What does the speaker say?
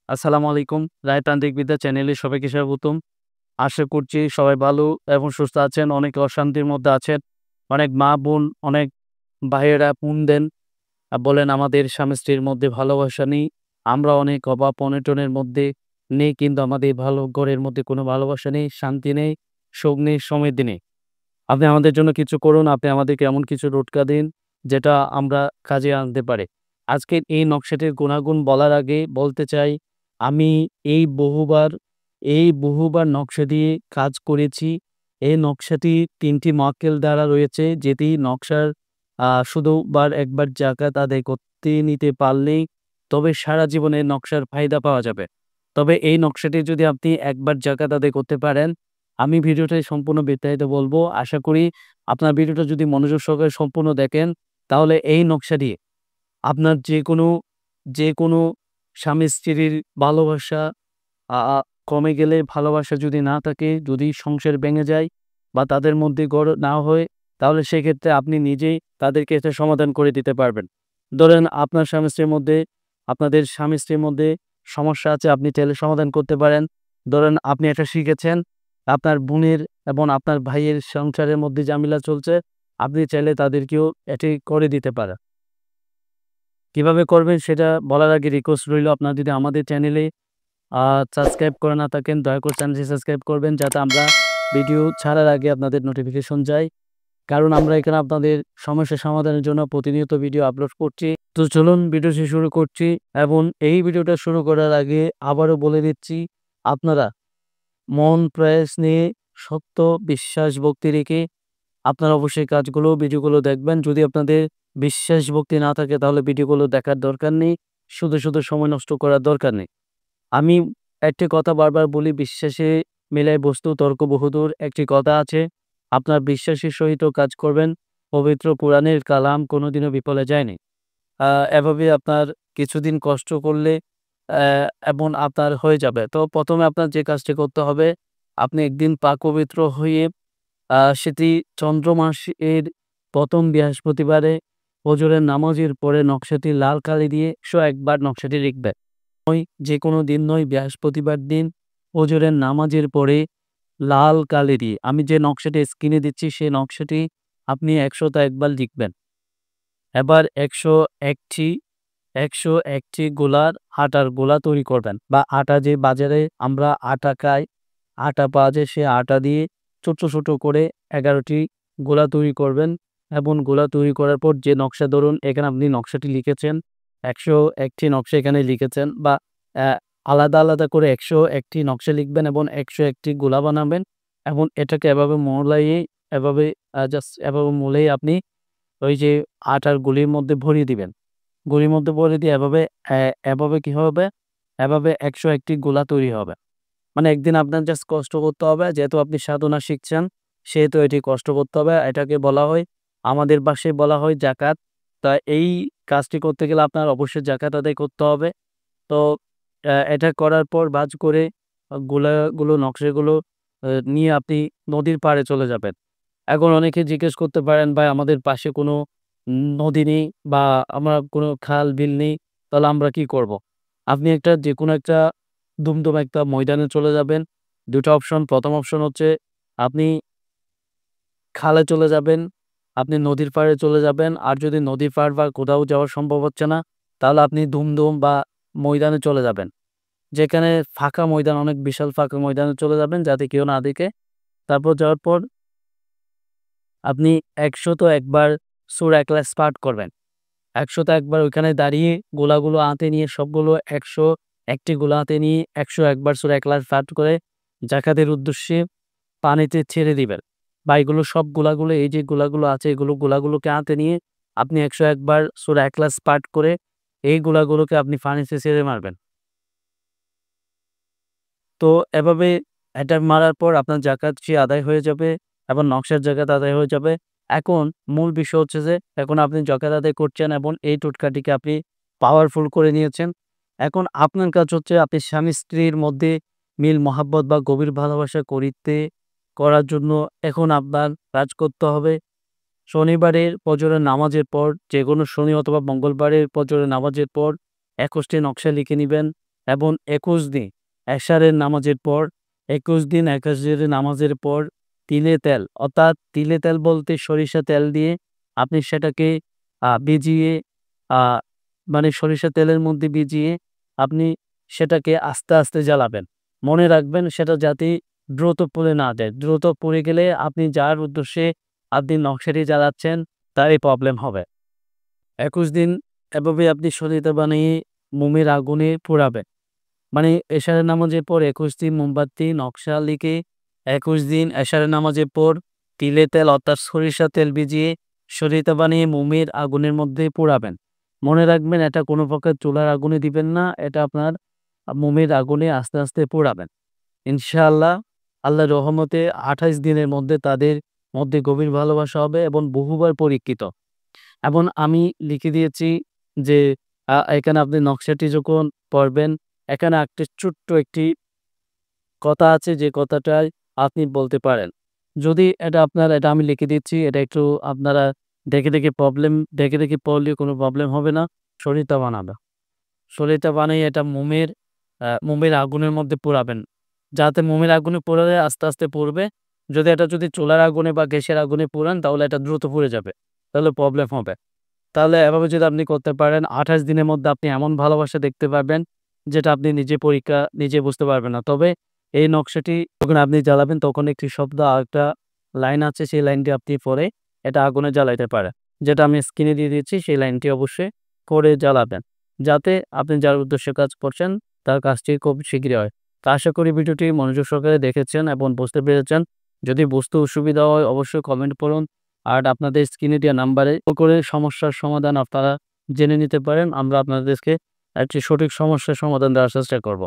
আসসালামু আলাইকুম। রায়তান্ত্রিক বিদ্যা চ্যানেলে সবাইকে স্বাগতম। আশা করছি সবাই ভালো এবং সুস্থ আছেন। অনেকে অশান্তির মধ্যে আছেন। অনেক মা-বোন, অনেক ভাইয়েরা ফোন দেন বলেন আমাদের স্বামী-স্ত্রীর মধ্যে ভালোবাসা নেই। আমরা অনেক অভাব-অনটনের মধ্যে নেই, কিন্তু আমাদের ভালো ঘরের মধ্যে কোনো ভালোবাসা নেই, শান্তি নেই, সুখ নেই, সমৃদ্ধি নেই। আপনি আমাদের জন্য কিছু করুন। আপনি আমাদেরকে এমন কিছু টোটকা দিন যেটা আমরা কাজে আনতে পারি। আজকের এই নকশাটির গুণাগুণ বলার আগে বলতে চাই, আমি এই বহুবার বহুবার নকশা দিয়ে কাজ করেছি। এই নকশাটি ৩ টি মক্কেল দ্বারা রয়েছে, যেটি নকশার শুধুবার একবার জাকাত আদায় করতে নিতে পারলেই তবে সারা জীবনে নকশার ফায়দা পাওয়া যাবে। তবে এই নকশাটি যদি আপনি একবার জাকাত আদায় করতে পারেন, আমি ভিডিওটা সম্পূর্ণ বিস্তারিত বলবো। আশা করি আপনার ভিডিওটা যদি মনোযোগ সহকারে সম্পূর্ণ দেখেন, তাহলে এই নকশা দিয়ে আপনার যেকোনো স্বামী-স্ত্রীর ভালোবাসা আ আ কমে গেলে, ভালোবাসা যদি না থাকে, যদি সংসার ভেঙে যায় বা তাদের মধ্যে গড় না হয়, তাহলে সেক্ষেত্রে আপনি নিজেই তাদেরকে এটা সমাধান করে দিতে পারবেন। ধরেন আপনাদের স্বামী-স্ত্রীর মধ্যে সমস্যা আছে, আপনি চাইলে সমাধান করতে পারেন। ধরেন আপনি এটা শিখেছেন, আপনার বোনের এবং আপনার ভাইয়ের সংসারের মধ্যে ঝামেলা চলছে, আপনি চাইলে তাদেরকেও এটি করে দিতে পারেন। কিভাবে করবেন সেটা বলার আগে রিকোয়েস্ট রইল, আপনারা যদি আমাদের চ্যানেলে আ সাবস্ক্রাইব করে না থাকেন, দয়া করে চ্যানেলটি সাবস্ক্রাইব করবেন, যাতে আমরা ভিডিও ছাড়ার আগে আপনাদের নোটিফিকেশন যায়। কারণ আমরা এখানে আপনাদের সমস্যা সমাধানের জন্য প্রতিনিয়ত ভিডিও আপলোড করছি। তো চলুন ভিডিওটি শুরু করছি। এবং এই ভিডিওটা শুরু করার আগে আবারও বলে দিচ্ছি, আপনারা মন প্রয়াস নিয়ে সত্য বিশ্বাস ভক্তি রেখে আপনারা অবশ্যই ভিডিওগুলো দেখবেন। যদি আপনাদের বিশ্বাস ভক্তি না থাকে, তাহলে ভিডিওগুলো দেখার দরকার নেই। শুধু সময় নষ্ট করার দরকার নেই। আমি একটি কথা বারবার বলি, বিশ্বাসে মিলায় বস্তু তর্ক বহুদূর। একটি কথা আছে, আপনার বিশ্বাসের সহিত কাজ করবেন, পবিত্র কোরআনের কালাম কোনোদিনও বিফলে যায়নি। এভাবে আপনার কিছুদিন কষ্ট করলে অ্যা এবং আপনার হয়ে যাবে। তো ১ম এ আপনার যে কাজটি করতে হবে, আপনি একদিন পাক পবিত্র হয়ে সেটি চন্দ্র মাসের ১ম বৃহস্পতিবারে ফজরের নামাজের পরে নকশাটি লাল কালি দিয়ে ১০১ বার নকশাটি লিখবেন। যেকোনো দিন নয়, বৃহস্পতিবার দিন ফজরের নামাজের পরে লাল কালি দিয়ে আমি যে নকশাটি স্ক্রিনে দিচ্ছি, সেই নকশাটি আপনি ১০১ বার লিখবেন। এবার ১০১ টি আটার গোলা তৈরি করবেন, বা আটা যে বাজারে আমরা আটা খাই, আটা পাওয়া যায়, সে আটা দিয়ে ছোট করে ১১ টি গোলা তৈরি করবেন। এবং গোলা তৈরি করার পর যে নকশা, ধরুন এখানে আপনি নকশাটি লিখেছেন, ১০১ টি নকশা এখানে লিখেছেন, বা অ্যা আলাদা করে ১০১ টি নকশা লিখবেন এবং ১০১ টি গোলা বানাবেন। এবং এটাকে এভাবে এভাবে জাস্ট এভাবে মূলেই আপনি ওই যে আটার গুলির মধ্যে ভরিয়ে দিবেন। গুলির মধ্যে ভরে দিয়ে এভাবে কি হবে? এভাবে ১০১ টি গোলা তৈরি হবে। মানে একদিন আপনার জাস্ট কষ্ট করতে হবে। যেহেতু আপনি সাধনা শিখছেন, সেহেতু এটি কষ্ট করতে হবে। এটাকে বলা হয়, আমাদের ভাষায় বলা হয় জাকাত। তা এই কাজটি করতে গেলে আপনার অবশ্যই জাকাত আদায় করতে হবে। তো এটা করার পর ভাঁজ করে নকশাগুলো নিয়ে আপনি নদীর পাড়ে চলে যাবেন। এখন অনেকে জিজ্ঞেস করতে পারেন, ভাই আমাদের পাশে কোনো নদী নেই, বা আমরা কোনো খাল বিল নেই, তাহলে আমরা কি করব? আপনি যেকোনো একটা দুমদুম একটা ময়দানে চলে যাবেন। ২ টা অপশন। ১ম অপশন হচ্ছে আপনি খালে চলে যাবেন, আপনি নদীর পাড়ে চলে যাবেন। আর যদি নদীর পাড় বা কোথাও যাওয়া সম্ভব হচ্ছে না, তাহলে আপনি দুমদুম বা ময়দানে চলে যাবেন। যেখানে ফাঁকা ময়দান, অনেক বিশাল ফাঁকা ময়দানে চলে যাবেন, যাতে কেউ না দেখে। তারপর যাওয়ার পর আপনি ১০১ বার সূরা ইখলাস পাঠ করবেন। ১০১ বার ওইখানে দাঁড়িয়ে গোলাগুলো হাতে নিয়ে, সবগুলো ১০১ টি গোলা হাতে নিয়ে ১০১ বার সূরা ইখলাস পাঠ করে জাকাতের উদ্দেশ্যে পানিতে ছেড়ে দিবেন। বা এগুলো সব এই যে গোলাগুলো আছে, গোলাগুলোকে হাতে নিয়ে আপনি ১০১ বার সূরা ইখলাস পাঠ করে এই গোলাগুলোকে আপনি পানিতে ছেড়ে মারবেন। তো এভাবে এটা মারার পর আপনার জাকাত আদায় হয়ে যাবে এবং নকশার জাকাত আদায় হয়ে যাবে। এখন মূল বিষয় হচ্ছে যে, এখন আপনি জাকাত আদায় করছেন এবং এই টোটকাটিকে আপনি পাওয়ারফুল করে নিয়েছেন। এখন আপনার কাজ হচ্ছে, আপনি স্বামী-স্ত্রীর মধ্যে মিল মহাব্বত বা গভীর ভালোবাসা করার জন্য এখন আপনার কাজ করতে হবে। শনিবারের ফজরের নামাজের পর, যেকোনো শনি অথবা মঙ্গলবারের ফজরের নামাজের পর ২১ টি নকশা লিখে নিবেন এবং 21 দিন এশারের নামাজের পর 21 দিন এশারের নামাজের পর তিলে তেল, অর্থাৎ তিলে তেল বলতে সরিষা তেল দিয়ে আপনি সেটাকে ভিজিয়ে মানে সরিষা তেলের মধ্যে ভিজিয়ে আপনি সেটাকে আস্তে আস্তে জ্বালাবেন। মনে রাখবেন সেটা যাতে দ্রুত পুড়ে না যায়। দ্রুত পুড়ে গেলে আপনি যার উদ্দেশ্যে আপনি নকশাটি জ্বালাচ্ছেন তারই প্রবলেম হবে। 21 দিন এভাবে আপনি সরিষা বানিয়ে মোমের আগুনে পোড়াবেন। মানে এশারের নামাজের পর 21 দিন মোমবাতি নকশা লিখে 21 দিন এশারের নামাজের পর তিলে তেল অর্থাৎ সরিষা তেল ভিজিয়ে সরিষা বানিয়ে মোমের আগুনের মধ্যে পোড়াবেন। মনে রাখবেন এটা কোনো প্রকার চুলার আগুনে দিবেন না, এটা আপনার মোমের আগুনে আস্তে আস্তে পোড়াবেন। ইনশাআল্লাহ আল্লাহর রহমতে 28 দিনের মধ্যে তাদের মধ্যে গভীর ভালোবাসা হবে এবং বহুবার পরীক্ষিত। এবং আমি লিখে দিয়েছি যে এখানে আপনি নকশাটি যখন পড়বেন এখানে একটা ছোট্ট একটি কথা আছে যে কথাটাই আপনি বলতে পারেন। যদি এটা আমি লিখে দিচ্ছি, এটা একটু আপনারা দেখে পড়লে কোনো প্রবলেম হবে না। সরিষা বানাবে। সরিষা বানিয়ে এটা মোমের আগুনের মধ্যে পোড়াবেন। যাতে মোমের আগুনে পোড়ালে আস্তে আস্তে পুড়বে। যদি চুলার আগুনে বা গ্যাসের আগুনে পোড়ান তাহলে এটা দ্রুত পুড়ে যাবে। তাহলে প্রবলেম হবে। তাহলে এভাবে যদি আপনি করতে পারেন 28 দিনের মধ্যে আপনি এমন ভালোবাসা দেখতে পাবেন যেটা আপনি নিজে বুঝতে পারবেন না। তবে এই নকশাটি যখন আপনি জ্বালাবেন তখন একটি শব্দ আর একটা লাইন আছে, সেই লাইনটি আপনি পরে এটা আগুনে জ্বালাইতে পারেন। যেটা আমি স্ক্রিনে দিয়ে দিচ্ছি সেই লাইনটি অবশ্যই করে জ্বালাবেন। যাতে আপনি যার উদ্দেশ্যে কাজ করছেন তার কাজটি খুব শীঘ্রই হয়। তো আশা করি ভিডিওটি মনোযোগ সহকারে দেখেছেন এবং বুঝতে পেরেছেন। যদি বুঝতে অসুবিধা হয় অবশ্যই কমেন্ট করুন। আর আপনাদের স্ক্রিনে দেওয়া নাম্বারে কল করে সমস্যার সমাধান আপনারা জেনে নিতে পারেন। আমরা আপনাদেরকে একটি সঠিক সমস্যার সমাধান দেওয়ার চেষ্টা করব।